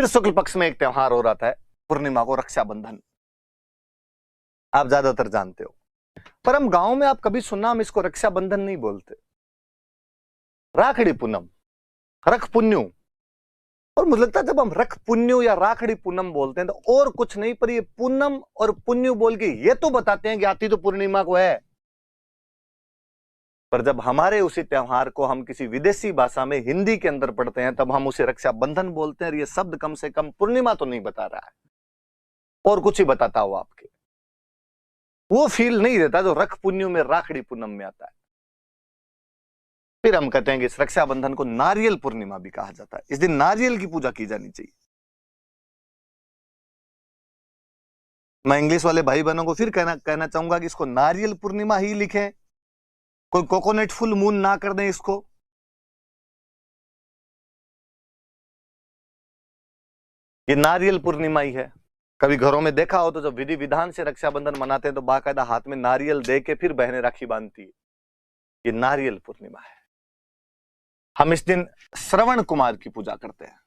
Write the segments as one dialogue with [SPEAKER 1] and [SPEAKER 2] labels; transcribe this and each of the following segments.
[SPEAKER 1] फिर शुक्ल पक्ष में एक त्योहार हो रहा था पूर्णिमा को, रक्षाबंधन। आप ज्यादातर जानते हो, पर हम गांव में आप कभी सुनना, हम इसको रक्षाबंधन नहीं बोलते, राखड़ी पूनम, रख पुन्यू। और मुझे लगता है जब हम रख पुन्यू या राखड़ी पूनम बोलते हैं तो और कुछ नहीं, पर ये पूनम और पुन्यू बोल के ये तो बताते हैं कि आती तो पूर्णिमा को है। पर जब हमारे उसी त्योहार को हम किसी विदेशी भाषा में हिंदी के अंदर पढ़ते हैं तब हम उसे रक्षाबंधन बोलते हैं। और ये शब्द कम से कम पूर्णिमा तो नहीं बता रहा है, और कुछ ही बताता हो आपके, वो फील नहीं देता जो रख पुन्यू में, राखड़ी पूनम में आता है। फिर हम कहते हैं कि इस रक्षाबंधन को नारियल पूर्णिमा भी कहा जाता है। इस दिन नारियल की पूजा की जानी चाहिए। मैं इंग्लिश वाले भाई बहनों को फिर कहना चाहूंगा कि इसको नारियल पूर्णिमा ही लिखें, कोई कोकोनट फुल मून ना कर दें इसको। ये नारियल पूर्णिमा ही है। कभी घरों में देखा हो तो जब विधि विधान से रक्षाबंधन मनाते हैं तो बाकायदा हाथ में नारियल दे के फिर बहनें राखी बांधती है। ये नारियल पूर्णिमा है। हम इस दिन श्रवण कुमार की पूजा करते हैं।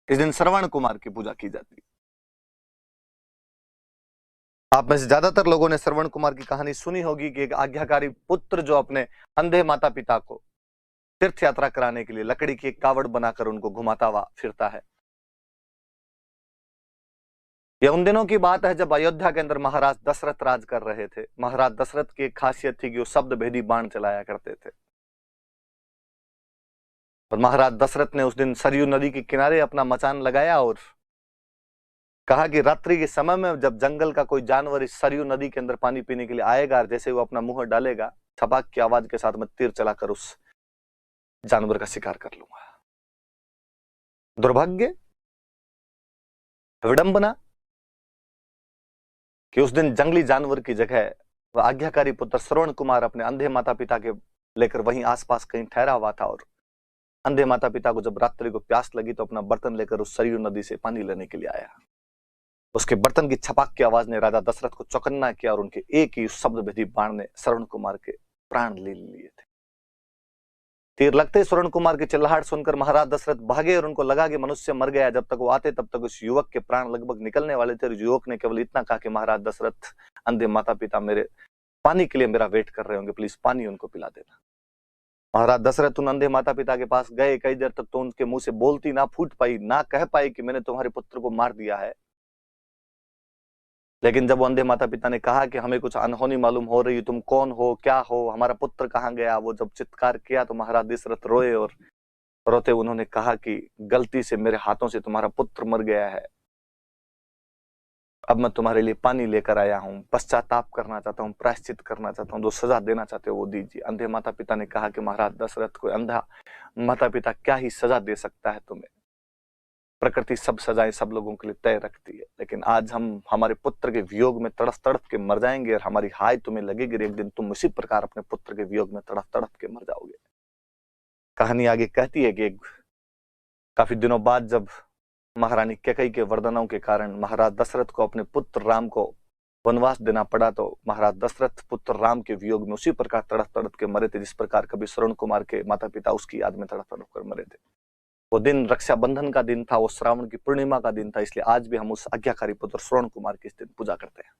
[SPEAKER 1] इस दिन श्रवण कुमार की पूजा की जाती है। आप में से ज्यादातर लोगों ने श्रवण कुमार की कहानी सुनी होगी कि एक आज्ञाकारी पुत्र जो अपने अंधे माता पिता को तीर्थ यात्रा कराने के लिए लकड़ी की एक कावड़ बनाकर उनको घुमाता हुआ फिरता है। यह उन दिनों की बात है जब अयोध्या के अंदर महाराज दशरथ राज कर रहे थे। महाराज दशरथ की एक खासियत थी कि वो शब्द भेदी बाण चलाया करते थे। और महाराज दशरथ ने उस दिन सरयू नदी के किनारे अपना मचान लगाया और कहा कि रात्रि के समय में जब जंगल का कोई जानवर इस सरयू नदी के अंदर पानी पीने के लिए आएगा, और जैसे वो अपना मुंह डालेगा, छपाक की आवाज के साथ मैं तीर चलाकर उस जानवर का शिकार कर लूंगा। दुर्भाग्य, विडंबना कि उस दिन जंगली जानवर की जगह वह आज्ञाकारी पुत्र श्रवण कुमार अपने अंधे माता पिता के लेकर वहीं आसपास कहीं ठहरा हुआ था। और अंधे माता पिता को जब रात्रि को प्यास लगी तो अपना बर्तन लेकर उस सरयू नदी से पानी लेने के लिए आया। उसके बर्तन की छपाक की आवाज ने राजा दशरथ को चौकन्ना किया और उनके एक ही शब्द भेदी बाण ने श्रवण कुमार के प्राण ले लिए थे। तीर लगते श्रवण कुमार की चिल्लाहट सुनकर महाराज दशरथ भागे और उनको लगा कि मनुष्य मर गया। जब तक वो आते तब तक उस युवक के प्राण लगभग निकलने वाले थे। युवक ने केवल इतना कहा कि महाराज दशरथ, अंधे माता पिता मेरे पानी के लिए मेरा वेट कर रहे होंगे, प्लीज पानी उनको पिला देना। महाराज दशरथ उन अंधे माता पिता के पास गए। कई देर तक तो उनके मुंह से बोलती ना फूट पाई, ना कह पाई कि मैंने तुम्हारे पुत्र को मार दिया है। लेकिन जब वो अंधे माता पिता ने कहा कि हमें कुछ अनहोनी मालूम हो रही, तुम कौन हो, क्या हो, हमारा पुत्र कहाँ गया, वो जब चित्कार किया तो महाराज दशरथ रोए और रोते उन्होंने कहा कि गलती से मेरे हाथों से तुम्हारा पुत्र मर गया है। अब मैं तुम्हारे लिए पानी लेकर आया हूं, पश्चाताप करना चाहता हूं, प्रायश्चित करना चाहता हूं, जो सजा देना चाहते हो वो दीजिए। अंधे माता पिता ने कहा कि महाराज दशरथ, कोई अंधा माता पिता क्या ही सजा दे सकता है तुम्हें, प्रकृति सब सजाएं सब लोगों के लिए तय रखती है। लेकिन आज हम हमारे पुत्र के वियोग में तड़फ तड़फ के मर जाएंगे और हमारी हाय तुम्हें लगेगी, एक दिन तुम इसी प्रकार अपने पुत्र के वियोग में तड़फ तड़फ के मर जाओगे। कहानी आगे कहती है कि काफी दिनों बाद जब महारानी कैकेयी के वरदानों के कारण महाराज दशरथ को अपने पुत्र राम को वनवास देना पड़ा, तो महाराज दशरथ पुत्र राम के वियोग में उसी प्रकार तड़फ तड़फ के मरे थे जिस प्रकार कभी श्रवण कुमार के माता पिता उसकी याद में तड़फ तड़फ कर मरे थे। वो दिन रक्षाबंधन का दिन था, वो श्रावण की पूर्णिमा का दिन था, इसलिए आज भी हम उस आज्ञाकारी पुत्र श्रवण कुमार की इस दिन पूजा करते हैं।